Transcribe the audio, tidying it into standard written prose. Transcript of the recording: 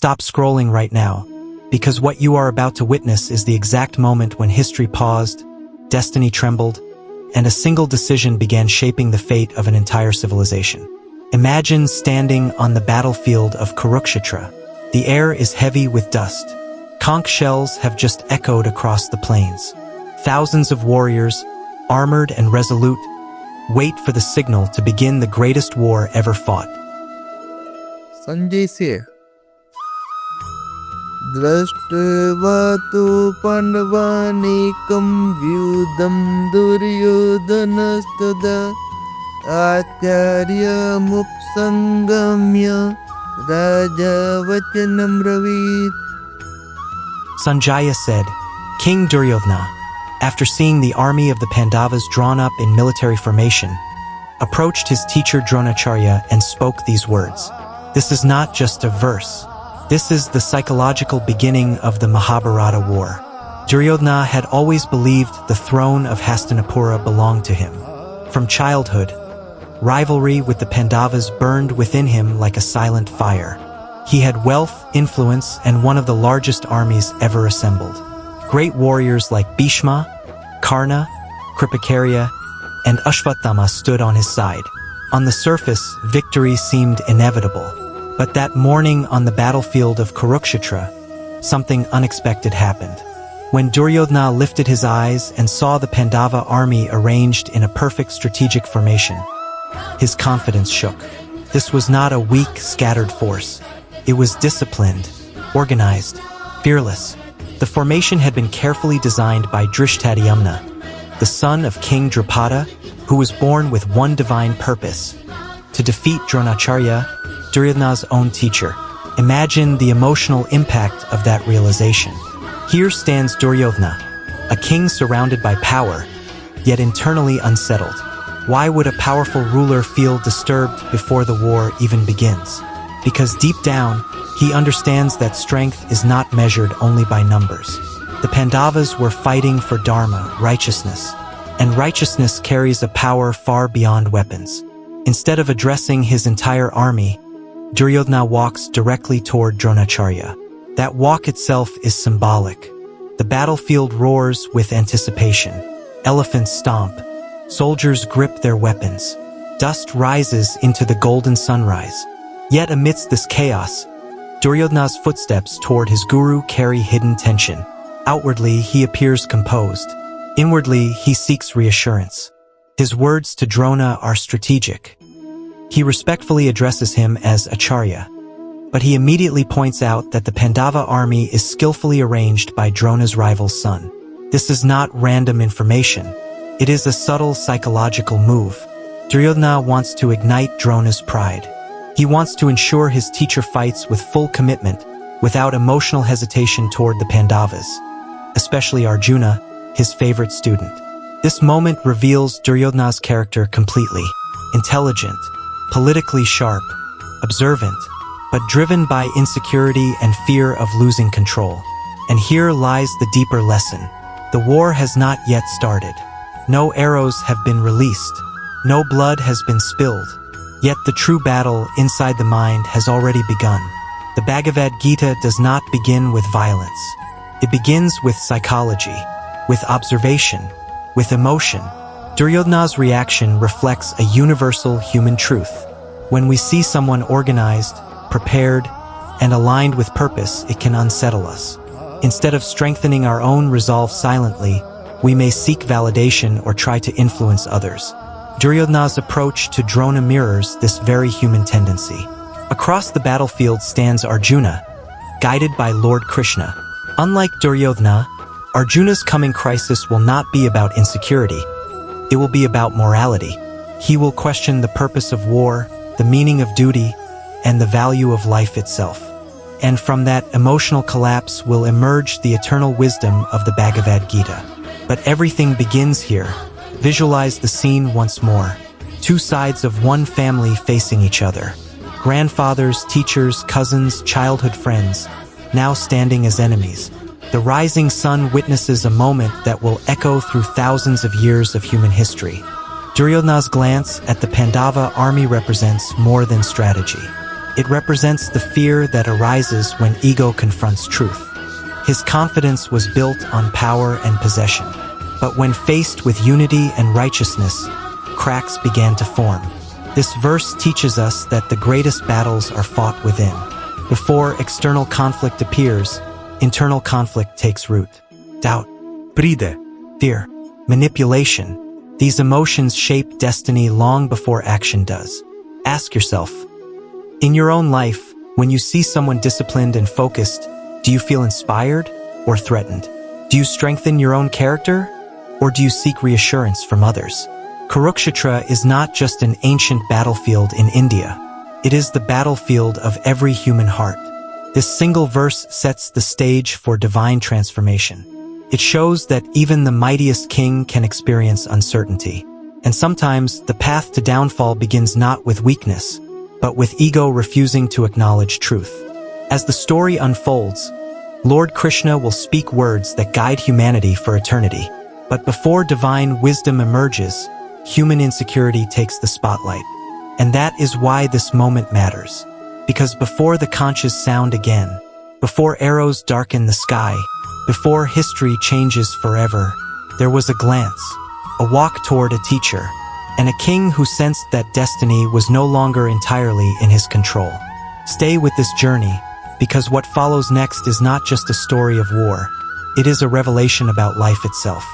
stop scrolling right now, because what you are about to witness is the exact moment when history paused, destiny trembled, and a single decision began shaping the fate of an entire civilization. Imagine standing on the battlefield of Kurukshetra. The air is heavy with dust. Conch shells have just echoed across the plains. Thousands of warriors, armored and resolute, wait for the signal to begin the greatest war ever fought. Sanjaya said, Drashtva tu Pandavanikam vyudam Duryodhanastada Acharya mupsangamya Raja vachanam ravit. Sanjaya said, King Duryodhana, after seeing the army of the Pandavas drawn up in military formation, approached his teacher Dronacharya and spoke these words. This is not just a verse. This is the psychological beginning of the Mahabharata war. Duryodhana had always believed the throne of Hastinapura belonged to him. From childhood, rivalry with the Pandavas burned within him like a silent fire. He had wealth, influence, and one of the largest armies ever assembled. Great warriors like Bhishma, Karna, Kripakarya, and Ashvatthama stood on his side. On the surface, victory seemed inevitable. But that morning on the battlefield of Kurukshetra, something unexpected happened. When Duryodhana lifted his eyes and saw the Pandava army arranged in a perfect strategic formation, his confidence shook. This was not a weak, scattered force. It was disciplined, organized, fearless. The formation had been carefully designed by Drishtadyumna, the son of King Drupada, who was born with one divine purpose: to defeat Dronacharya, Duryodhana's own teacher. Imagine the emotional impact of that realization. Here stands Duryodhana, a king surrounded by power, yet internally unsettled. Why would a powerful ruler feel disturbed before the war even begins? Because deep down, he understands that strength is not measured only by numbers. The Pandavas were fighting for Dharma, righteousness, and righteousness carries a power far beyond weapons. Instead of addressing his entire army, Duryodhana walks directly toward Dronacharya. That walk itself is symbolic. The battlefield roars with anticipation. Elephants stomp. Soldiers grip their weapons. Dust rises into the golden sunrise. Yet amidst this chaos, Duryodhana's footsteps toward his guru carry hidden tension. Outwardly, he appears composed. Inwardly, he seeks reassurance. His words to Drona are strategic. He respectfully addresses him as Acharya, but he immediately points out that the Pandava army is skillfully arranged by Drona's rival's son. This is not random information. It is a subtle psychological move. Duryodhana wants to ignite Drona's pride. He wants to ensure his teacher fights with full commitment, without emotional hesitation toward the Pandavas, especially Arjuna, his favorite student. This moment reveals Duryodhana's character completely. Intelligent, politically sharp, observant, but driven by insecurity and fear of losing control. And here lies the deeper lesson. The war has not yet started. No arrows have been released. No blood has been spilled. Yet the true battle inside the mind has already begun. The Bhagavad Gita does not begin with violence. It begins with psychology, with observation, with emotion. Duryodhana's reaction reflects a universal human truth. When we see someone organized, prepared, and aligned with purpose, it can unsettle us. Instead of strengthening our own resolve silently, we may seek validation or try to influence others. Duryodhana's approach to Drona mirrors this very human tendency. Across the battlefield stands Arjuna, guided by Lord Krishna. Unlike Duryodhana, Arjuna's coming crisis will not be about insecurity. It will be about morality. He will question the purpose of war, the meaning of duty, and the value of life itself. And from that emotional collapse will emerge the eternal wisdom of the Bhagavad Gita. But everything begins here. Visualize the scene once more. Two sides of one family facing each other. Grandfathers, teachers, cousins, childhood friends, now standing as enemies. The rising sun witnesses a moment that will echo through thousands of years of human history. Duryodhana's glance at the Pandava army represents more than strategy. It represents the fear that arises when ego confronts truth. His confidence was built on power and possession. But when faced with unity and righteousness, cracks began to form. This verse teaches us that the greatest battles are fought within. Before external conflict appears, internal conflict takes root. Doubt, pride, fear, manipulation. These emotions shape destiny long before action does. Ask yourself, in your own life, when you see someone disciplined and focused, do you feel inspired or threatened? Do you strengthen your own character, or do you seek reassurance from others? Kurukshetra is not just an ancient battlefield in India. It is the battlefield of every human heart. This single verse sets the stage for divine transformation. It shows that even the mightiest king can experience uncertainty. And sometimes the path to downfall begins not with weakness, but with ego refusing to acknowledge truth. As the story unfolds, Lord Krishna will speak words that guide humanity for eternity. But before divine wisdom emerges, human insecurity takes the spotlight. And that is why this moment matters. Because before the conches sound again, before arrows darken the sky, before history changes forever, there was a glance, a walk toward a teacher, and a king who sensed that destiny was no longer entirely in his control. Stay with this journey, because what follows next is not just a story of war. It is a revelation about life itself.